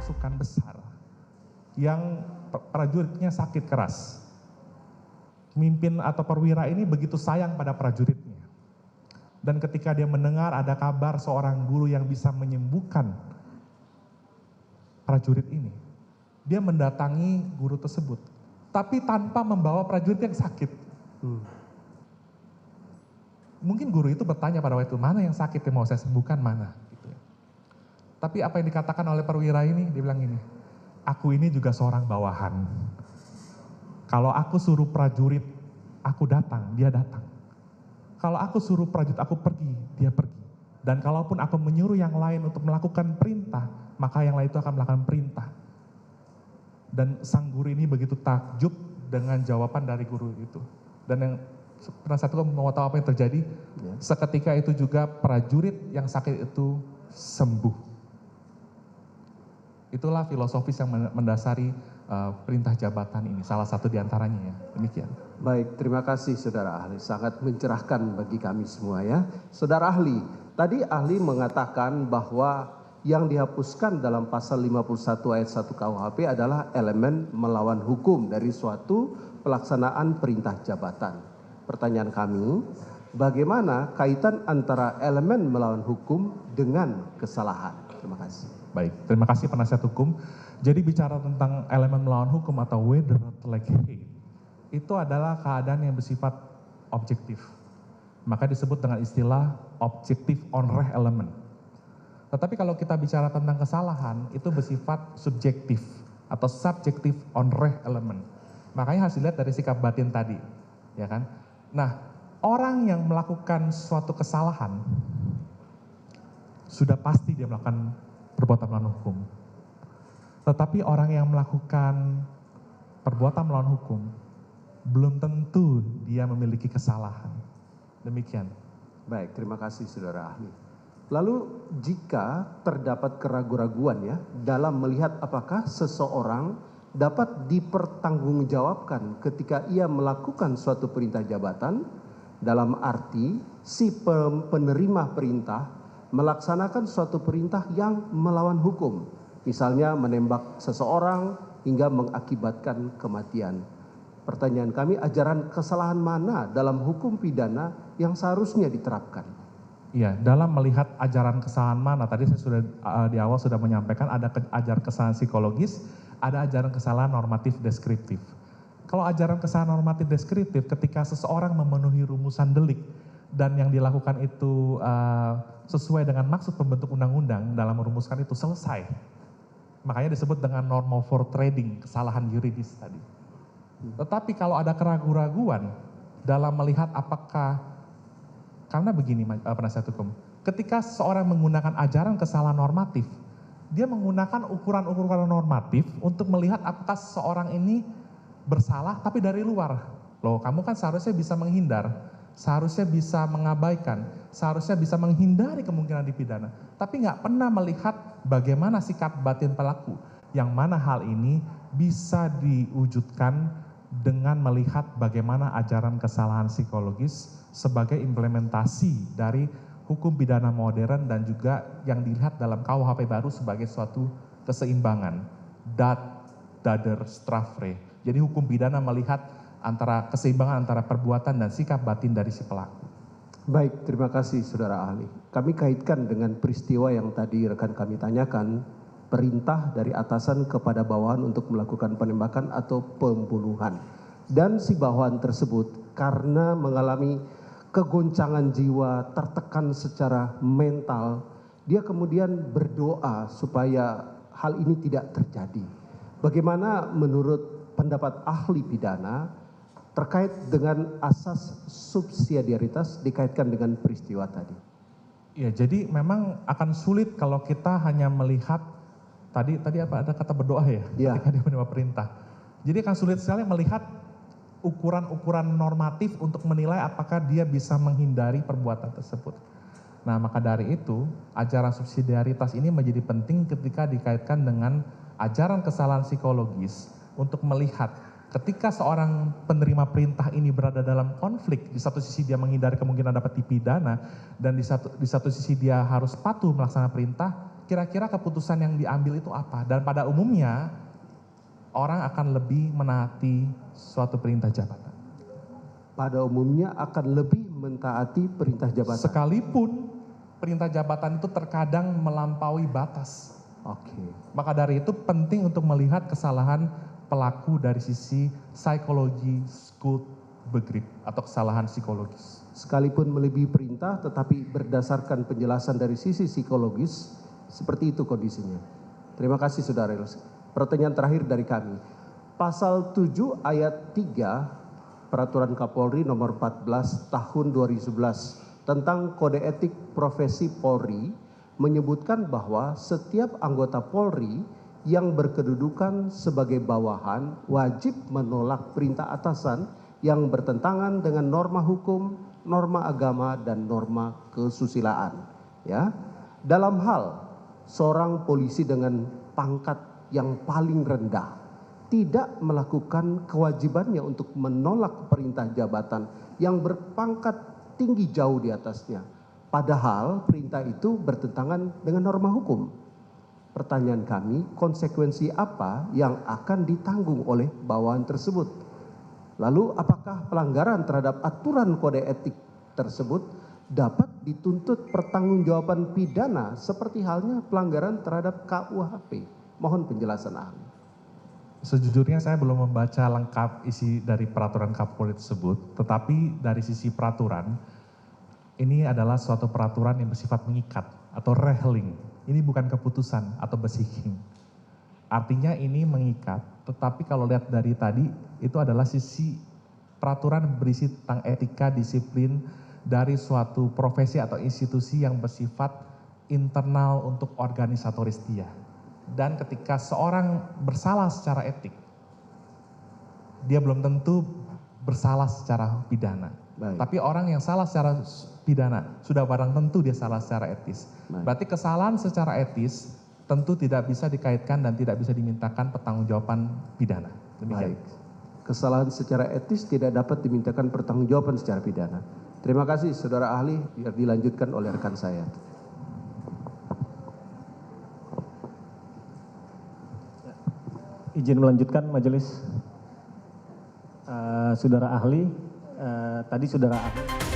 pasukan besar yang prajuritnya sakit keras. Pemimpin atau perwira ini begitu sayang pada prajuritnya. Dan ketika dia mendengar ada kabar seorang guru yang bisa menyembuhkan prajurit ini, dia mendatangi guru tersebut, tapi tanpa membawa prajurit yang sakit. Mungkin guru itu bertanya pada waktu itu, mana yang sakit yang mau saya sembuhkan, mana? Gitu ya. Tapi apa yang dikatakan oleh perwira ini, dia bilang ini, aku ini juga seorang bawahan. Kalau aku suruh prajurit, aku datang, dia datang. Kalau aku suruh prajurit aku pergi, dia pergi. Dan kalaupun aku menyuruh yang lain untuk melakukan perintah, maka yang lain itu akan melakukan perintah. Dan sang guru ini begitu takjub dengan jawaban dari guru itu. Dan yang pernah satu mau tahu apa yang terjadi, seketika itu juga prajurit yang sakit itu sembuh. Itulah filosofis yang mendasari perintah jabatan ini, salah satu diantaranya ya, demikian. Baik, terima kasih saudara ahli, sangat mencerahkan bagi kami semua ya. Saudara ahli, tadi ahli mengatakan bahwa yang dihapuskan dalam pasal 51 ayat 1 KUHP adalah elemen melawan hukum dari suatu pelaksanaan perintah jabatan. Pertanyaan kami, bagaimana kaitan antara elemen melawan hukum dengan kesalahan? Terima kasih. Baik, terima kasih penasihat hukum. Jadi bicara tentang elemen melawan hukum atau whether like hate, itu adalah keadaan yang bersifat objektif. Maka disebut dengan istilah objective on-reh element. Tetapi kalau kita bicara tentang kesalahan, itu bersifat subjektif atau subjective on-reh element. Makanya harus dilihat dari sikap batin tadi, ya kan? Nah, orang yang melakukan suatu kesalahan, sudah pasti dia melakukan perbuatan melawan hukum. Tetapi orang yang melakukan perbuatan melawan hukum, belum tentu dia memiliki kesalahan. Demikian. Baik, terima kasih saudara ahli. Lalu jika terdapat keraguan-raguan ya dalam melihat apakah seseorang dapat dipertanggungjawabkan ketika ia melakukan suatu perintah jabatan, dalam arti si penerima perintah melaksanakan suatu perintah yang melawan hukum, misalnya menembak seseorang hingga mengakibatkan kematian. Pertanyaan kami, ajaran kesalahan mana dalam hukum pidana yang seharusnya diterapkan? Iya, dalam melihat ajaran kesalahan mana, tadi saya sudah di awal sudah menyampaikan ada ajaran kesalahan psikologis, ada ajaran kesalahan normatif deskriptif. Kalau ajaran kesalahan normatif deskriptif, ketika seseorang memenuhi rumusan delik dan yang dilakukan itu sesuai dengan maksud pembentuk undang-undang dalam merumuskan itu selesai. Makanya disebut dengan normal for trading, kesalahan yuridis tadi. Tetapi kalau ada keraguan-raguan dalam melihat apakah, karena begini penasihat hukum, ketika seorang menggunakan ajaran kesalahan normatif, dia menggunakan ukuran-ukuran normatif untuk melihat apakah seseorang ini bersalah tapi dari luar. Loh, kamu kan seharusnya bisa menghindar, seharusnya bisa mengabaikan, seharusnya bisa menghindari kemungkinan dipidana, tapi nggak pernah melihat bagaimana sikap batin pelaku, yang mana hal ini bisa diwujudkan dengan melihat bagaimana ajaran kesalahan psikologis sebagai implementasi dari hukum pidana modern dan juga yang dilihat dalam KUHP baru sebagai suatu keseimbangan, dader strafre. Jadi hukum pidana melihat antara keseimbangan antara perbuatan dan sikap batin dari si pelaku. Baik, terima kasih saudara ahli. Kami kaitkan dengan peristiwa yang tadi rekan kami tanyakan, perintah dari atasan kepada bawahan untuk melakukan penembakan atau pembunuhan. Dan si bawahan tersebut karena mengalami kegoncangan jiwa, tertekan secara mental, dia kemudian berdoa supaya hal ini tidak terjadi. Bagaimana menurut pendapat ahli pidana terkait dengan asas subsidiaritas dikaitkan dengan peristiwa tadi? Ya, jadi memang akan sulit kalau kita hanya melihat tadi apa ada kata berdoa ya, Ya. ketika dia menerima perintah. Jadi akan sulit sekali melihat ukuran-ukuran normatif untuk menilai apakah dia bisa menghindari perbuatan tersebut. Nah, maka dari itu ajaran subsidiaritas ini menjadi penting ketika dikaitkan dengan ajaran kesalahan psikologis untuk melihat ketika seorang penerima perintah ini berada dalam konflik, di satu sisi dia menghindari kemungkinan dapat dipidana dan di satu sisi dia harus patuh melaksanakan perintah, kira-kira keputusan yang diambil itu apa? Dan pada umumnya orang akan lebih menaati suatu perintah jabatan. Pada umumnya akan lebih mentaati perintah jabatan. Sekalipun perintah jabatan itu terkadang melampaui batas. Oke. Maka dari itu penting untuk melihat kesalahan pelaku dari sisi psikologi skuld begrip atau kesalahan psikologis. Sekalipun melebihi perintah tetapi berdasarkan penjelasan dari sisi psikologis, seperti itu kondisinya. Terima kasih Saudara Eros. Pertanyaan terakhir dari kami. Pasal 7 ayat 3 Peraturan Kapolri nomor 14 tahun 2011 tentang kode etik profesi Polri menyebutkan bahwa setiap anggota Polri yang berkedudukan sebagai bawahan wajib menolak perintah atasan yang bertentangan dengan norma hukum, norma agama, dan norma kesusilaan. Ya, dalam hal seorang polisi dengan pangkat yang paling rendah tidak melakukan kewajibannya untuk menolak perintah jabatan yang berpangkat tinggi jauh di atasnya. Padahal perintah itu bertentangan dengan norma hukum. Pertanyaan kami, konsekuensi apa yang akan ditanggung oleh bawahan tersebut? Lalu apakah pelanggaran terhadap aturan kode etik tersebut dapat dituntut pertanggungjawaban pidana seperti halnya pelanggaran terhadap KUHP? Mohon penjelasan ahli. Sejujurnya saya belum membaca lengkap isi dari peraturan Kapolri tersebut, tetapi dari sisi peraturan, ini adalah suatu peraturan yang bersifat mengikat atau rehling. Ini bukan keputusan atau besiking. Artinya ini mengikat, tetapi kalau lihat dari tadi, itu adalah sisi peraturan berisi tentang etika disiplin dari suatu profesi atau institusi yang bersifat internal untuk organisatoris dia. Dan ketika seorang bersalah secara etik, dia belum tentu bersalah secara pidana. Baik. Tapi orang yang salah secara pidana, sudah barang tentu dia salah secara etis. Baik. Berarti kesalahan secara etis tentu tidak bisa dikaitkan dan tidak bisa dimintakan pertanggungjawaban pidana. Demikian. Baik. Kesalahan secara etis tidak dapat dimintakan pertanggungjawaban secara pidana. Terima kasih Saudara ahli, biar dilanjutkan oleh rekan saya. Izin melanjutkan majelis. Saudara ahli, tadi saudara ahli